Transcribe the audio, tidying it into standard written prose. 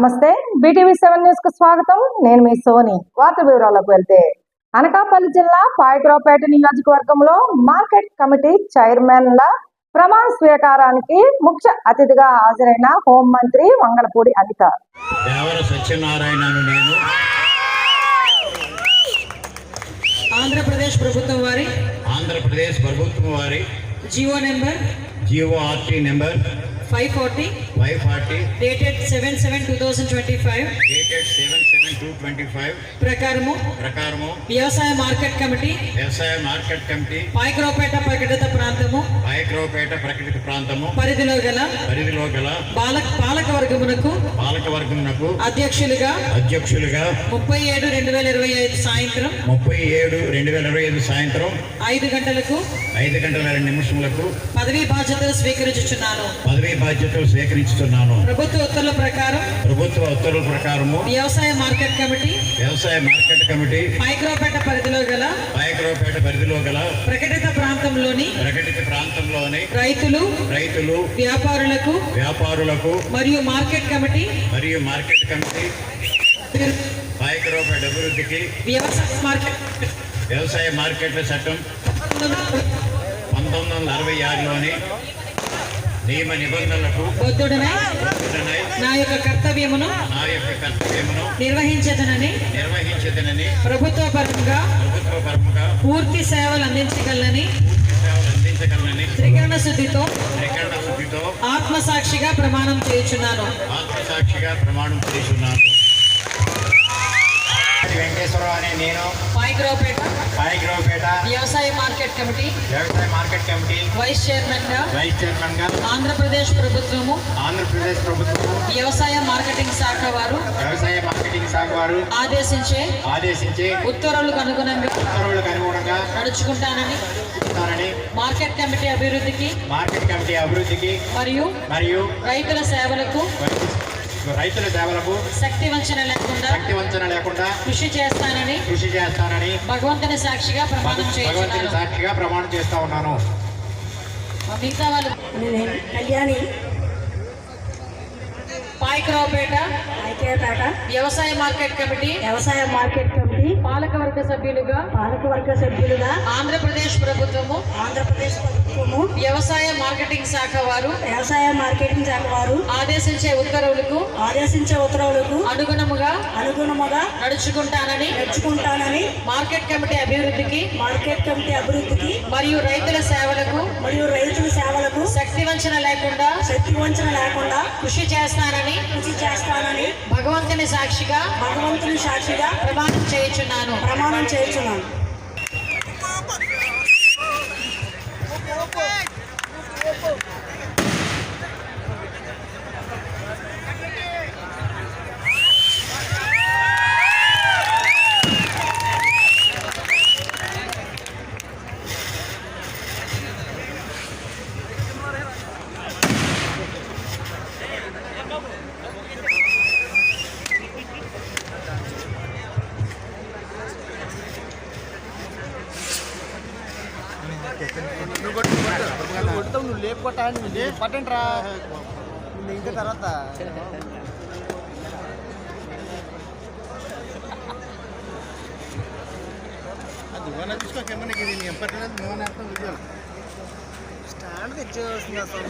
నమస్తే BTV 7 news కు స్వాగతం. నేను మీ సోని. వార్త వివరాలకు వెళ్తే అనకాపల్లి జిల్లా పాయకరావుపేట నియోజకవర్గంలో మార్కెట్ కమిటీ చైర్మన్ల ప్రమాణ స్వీకారానికి ముఖ్య అతిథిగా హాజరైన హోంమంత్రి వంగలపూడి అనిత. దేవర సత్యనారాయణను నేను ఆంధ్రప్రదేశ్ ప్రభుత్వం వారి జియో ఆర్టీ నెంబర్ 540 dated 7/7/2025 ప్రకారము వ్యవసాయ మార్కెట్ కమిటీ పాయకరావుపేట ప్రకటిత ప్రాంతము పరిధిలో గల పాలక వర్గమునకు అధ్యక్షులుగా 37/2025 సాయంత్రం 5 గంటలకు 5 నిమిషములకు పదవీ బాధ్యతలు స్వీకరించుచున్నాను. ప్రభుత్వ ఉత్తర్వుల ప్రకారము వ్యవసాయ మార్కెట్ కమిటీ పాయకరావుపేట పరిధిలో గల ప్రకటిత ప్రాంతంలోని రైతులు వ్యాపారులకు మరియు మార్కెట్ కమిటీ పాయకరావుపేట అభివృద్ధికి వ్యవసాయ మార్కెట్ల చట్టం 1966లోని నియమ నిబంధనలకు నా యొక్క కర్తవ్యమును నిర్వహించదనని ప్రభుత్వ పరముగా పూర్తి సేవలు అందించగలనని త్రికరణ శుద్ధితో ఆత్మసాక్షిగా ప్రమాణం చేయుచున్నాను. వెంకటేశ్వరరావు అనే నేను పాయకరావుపేట వ్యవసాయ మార్కెట్ కమిటీ వైస్ చైర్మన్ గా ఆంధ్రప్రదేశ్ ప్రభుత్వము వ్యవసాయ మార్కెటింగ్ శాఖ వారు ఆదేశించే ఉత్తర్వులకు అనుగుణంగా నడుచుకుంటానని మార్కెట్ కమిటీ అభివృద్ధికి మరియు రైతుల సేవలకు శక్తి వంచన లేకుండా కృషి చేస్తానని భగవంతుని సాక్షిగా ప్రమాణం చేస్తా ఉన్నాను. మిగతా వాళ్ళు కళ్యాణి పాయకరావుపేట వ్యవసాయ మార్కెట్ కమిటీ పాలకవర్గ సభ్యులుగా ఆంధ్రప్రదేశ్ ప్రభుత్వము వ్యవసాయ మార్కెటింగ్ శాఖ వారు ఆదేశించే ఉత్తర్వులకు అనుగుణముగా నడుచుకుంటానని మార్కెట్ కమిటీ అభివృద్ధికి మరియు రైతుల సేవలకు శక్తి వంచన లేకుండా కృషి చేస్తానని భగవంతుని సాక్షిగా ప్రమాణం చేయుచున్నాను. నువ్వు లేపుకోటా పట్టండి రా ఇంకా తర్వాత దువ్వన తీసుకోకేమన్నా ఇది నీ ఎంపట్లేదు నువ్వు నేర్పం స్టాండ్ తెచ్చేస్తుంది అసలు